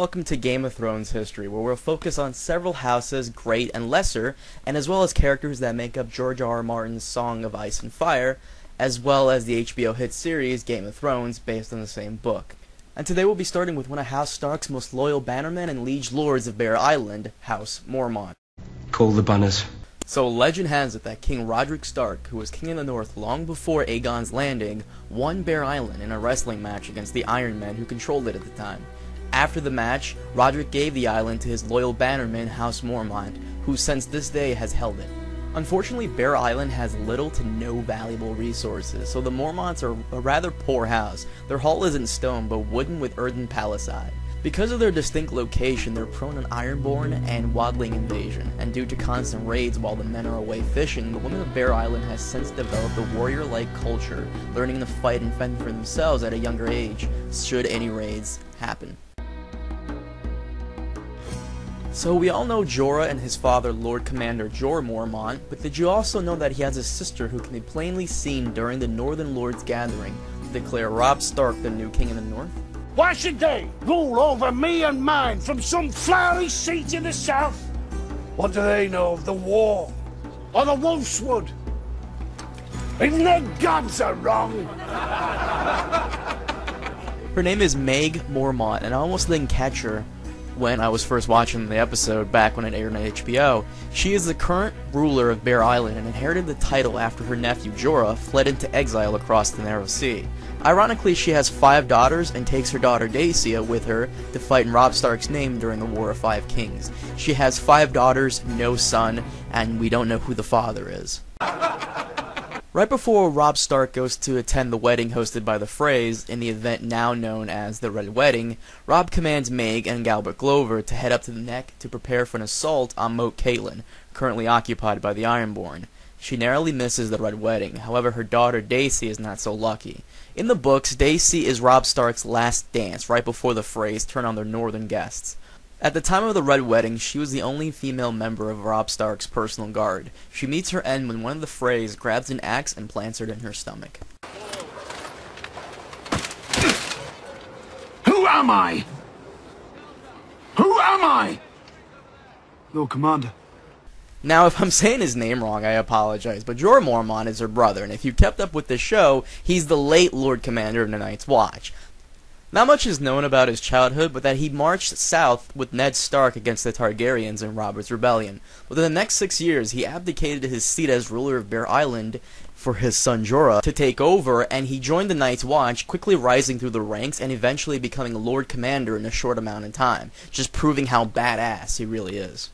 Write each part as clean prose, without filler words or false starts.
welcome to Game of Thrones history, where we'll focus on several houses, great and lesser, and as well as characters that make up George R.R. Martin's Song of Ice and Fire, as well as the HBO hit series Game of Thrones, based on the same book. And today we'll be starting with one of House Stark's most loyal bannermen and liege lords of Bear Island, House Mormont. Call the banners. So legend has it that King Roderick Stark, who was king of the North long before Aegon's Landing, won Bear Island in a wrestling match against the Iron Men who controlled it at the time. After the match, Roderick gave the island to his loyal bannerman House Mormont, who since this day has held it. Unfortunately, Bear Island has little to no valuable resources, so the Mormonts are a rather poor house. Their hull isn't stone, but wooden with earthen palisade. Because of their distinct location, they're prone to Ironborn and Wildling invasion, and due to constant raids while the men are away fishing, the women of Bear Island has since developed a warrior-like culture, learning to fight and fend for themselves at a younger age, should any raids happen. So we all know Jorah and his father, Lord Commander Jorah Mormont, but did you also know that he has a sister who can be plainly seen during the Northern Lords gathering to declare Robb Stark the new king of the North? Why should they rule over me and mine from some flowery seat in the south? What do they know of the war or the Wolfswood? Even their gods are wrong. Her name is Maege Mormont, and I almost didn't catch her when I was first watching the episode back when it aired on HBO. She is the current ruler of Bear Island and inherited the title after her nephew Jorah fled into exile across the Narrow Sea. Ironically, she has 5 daughters and takes her daughter Dacy with her to fight in Robb Stark's name during the War of Five Kings. She has 5 daughters, no son, and we don't know who the father is. Right before Robb Stark goes to attend the wedding hosted by the Freys, in the event now known as the Red Wedding, Robb commands Maege and Galbert Glover to head up to the Neck to prepare for an assault on Moat Cailin, currently occupied by the Ironborn. She narrowly misses the Red Wedding, however her daughter Dacy is not so lucky. In the books, Dacy is Robb Stark's last dance right before the Freys turn on their northern guests. At the time of the Red Wedding, she was the only female member of Robb Stark's personal guard. She meets her end when one of the Freys grabs an axe and plants it in her stomach. Who am I? Who am I? Lord Commander. Now, if I'm saying his name wrong, I apologize, but Jorah Mormont is her brother, and if you kept up with the show, he's the late Lord Commander of the Night's Watch. Not much is known about his childhood, but that he marched south with Ned Stark against the Targaryens in Robert's Rebellion. Within the next 6 years, he abdicated his seat as ruler of Bear Island for his son Jorah to take over, and he joined the Night's Watch, quickly rising through the ranks and eventually becoming Lord Commander in a short amount of time, just proving how badass he really is.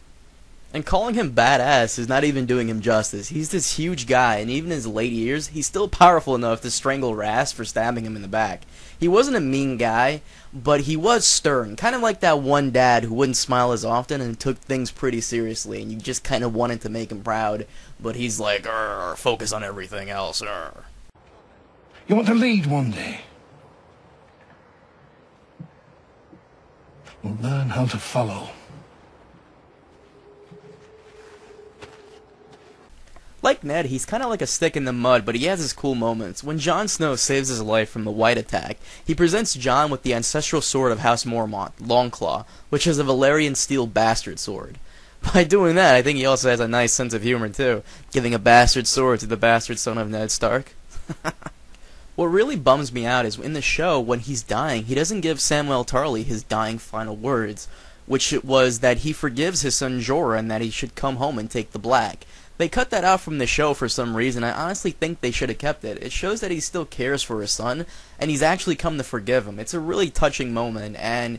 And calling him badass is not even doing him justice. He's this huge guy, and even in his late years, he's still powerful enough to strangle Rast for stabbing him in the back. He wasn't a mean guy, but he was stern, kind of like that one dad who wouldn't smile as often and took things pretty seriously, and you just kind of wanted to make him proud, but he's like, focus on everything else, You want to lead one day? We'll learn how to follow. Like Ned, he's kind of like a stick in the mud, but he has his cool moments. When Jon Snow saves his life from the White Attack, he presents Jon with the ancestral sword of House Mormont, Longclaw, which is a Valyrian steel bastard sword. By doing that, I think he also has a nice sense of humor too, giving a bastard sword to the bastard son of Ned Stark. What really bums me out is in the show, when he's dying, he doesn't give Samwell Tarly his dying final words, which was that he forgives his son Jorah and that he should come home and take the Black. They cut that out from the show for some reason. I honestly think they should have kept it. It shows that he still cares for his son, and he's actually come to forgive him. It's a really touching moment, and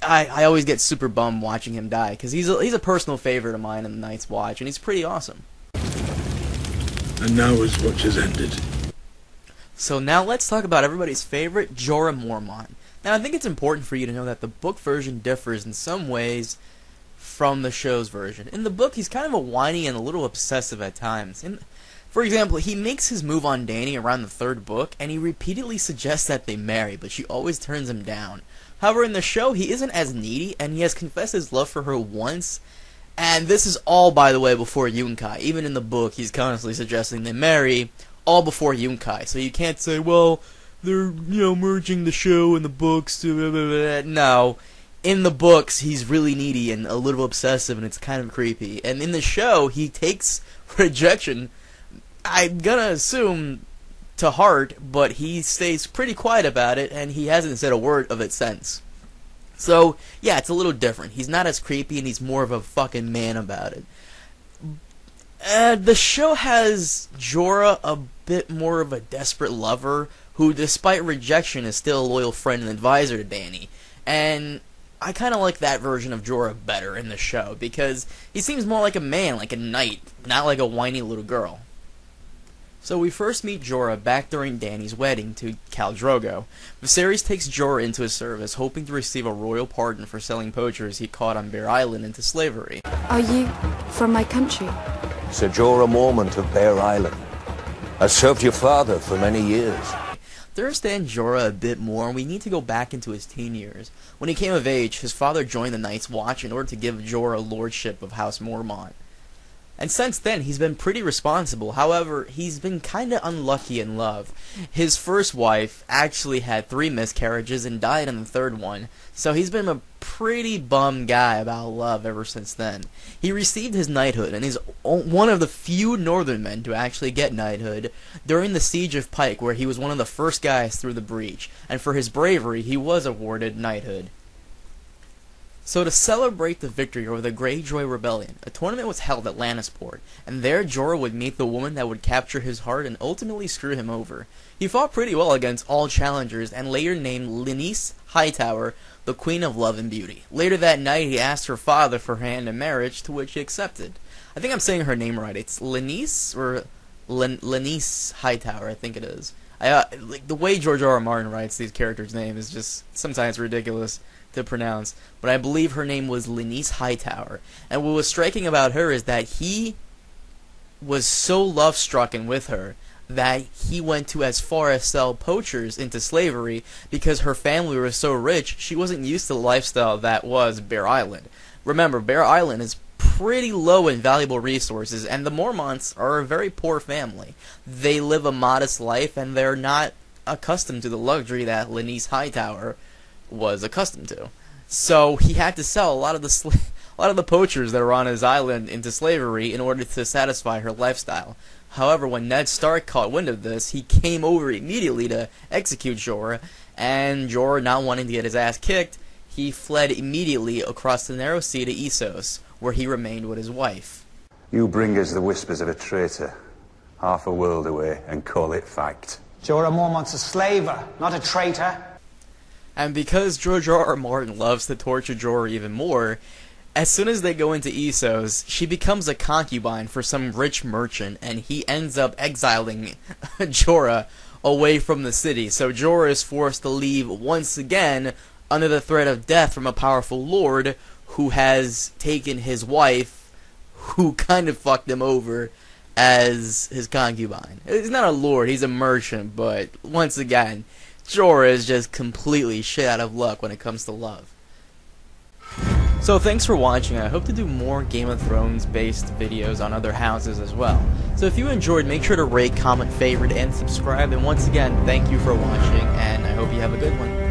I always get super bummed watching him die, because he's a personal favorite of mine in the Night's Watch, and he's pretty awesome. And now his watch has ended. So now let's talk about everybody's favorite, Jorah Mormont. Now I think it's important for you to know that the book version differs in some ways from the show's version. In the book, he's kind of a whiny and a little obsessive at times. For example, he makes his move on Dany around the 3rd book, and he repeatedly suggests that they marry, but she always turns him down. However, in the show, he isn't as needy, and he has confessed his love for her once, and this is all, by the way, before Yunkai. Even in the book, he's constantly suggesting they marry, all before Yunkai. So you can't say, well, they're, merging the show and the books. No. in the books, he's really needy and a little obsessive, and it's kind of creepy. And in the show, he takes rejection, I'm gonna assume, to heart, but he stays pretty quiet about it, and he hasn't said a word of it since. So, yeah, it's a little different. He's not as creepy, and he's more of a fucking man about it. The show has Jorah a bit more of a desperate lover, who, despite rejection, is still a loyal friend and advisor to Dany. And I kind of like that version of Jorah better in the show, because he seems more like a man, like a knight, not like a whiny little girl. So we first meet Jorah back during Dany's wedding to Khal Drogo. Viserys takes Jorah into his service, hoping to receive a royal pardon for selling poachers he caught on Bear Island into slavery. Are you from my country? Sir Jorah Mormont of Bear Island. I served your father for many years. To understand Jorah a bit more, we need to go back into his teen years. When he came of age, his father joined the Night's Watch in order to give Jorah lordship of House Mormont. And since then, he's been pretty responsible. However, he's been kinda unlucky in love. His first wife actually had 3 miscarriages and died on the 3rd one, so he's been a pretty bummed guy about love ever since then. He received his knighthood, and he's one of the few northern men to actually get knighthood during the Siege of Pike, where he was one of the first guys through the breach, and for his bravery, he was awarded knighthood. So to celebrate the victory over the Greyjoy Rebellion, a tournament was held at Lannisport, and there Jorah would meet the woman that would capture his heart and ultimately screw him over. He fought pretty well against all challengers, and later named Lynese Hightower the Queen of Love and Beauty. Later that night, he asked her father for her hand in marriage, to which he accepted. I think I'm saying her name right. It's Lynese, or Lynese Hightower, I think it is. Like, the way George R. R. Martin writes these characters' names is just sometimes ridiculous to pronounce, but I believe her name was Lynese Hightower. And what was striking about her is that he was so love-strucken with her that he went to as far as sell poachers into slavery because her family was so rich, she wasn't used to the lifestyle that was Bear Island. Remember, Bear Island is pretty low in valuable resources, and the Mormonts are a very poor family. They live a modest life, and they're not accustomed to the luxury that Lynese Hightower was accustomed to. So he had to sell a lot of the poachers that were on his island into slavery in order to satisfy her lifestyle. However, when Ned Stark caught wind of this, he came over immediately to execute Jorah, and Jorah, not wanting to get his ass kicked, he fled immediately across the narrow sea to Essos, where he remained with his wife. You bring us the whispers of a traitor, half a world away, and call it fact. Jorah Mormont's a slaver, not a traitor. And because George R. R. Martin loves to torture Jorah even more, as soon as they go into Essos, she becomes a concubine for some rich merchant, and he ends up exiling Jorah away from the city. So Jorah is forced to leave once again under the threat of death from a powerful lord who has taken his wife, who kind of fucked him over, as his concubine. He's not a lord, he's a merchant, but once again, Jorah is just completely shit out of luck when it comes to love. So thanks for watching. I hope to do more Game of Thrones based videos on other houses as well. So if you enjoyed, make sure to rate, comment, favorite, and subscribe. And once again, thank you for watching, and I hope you have a good one.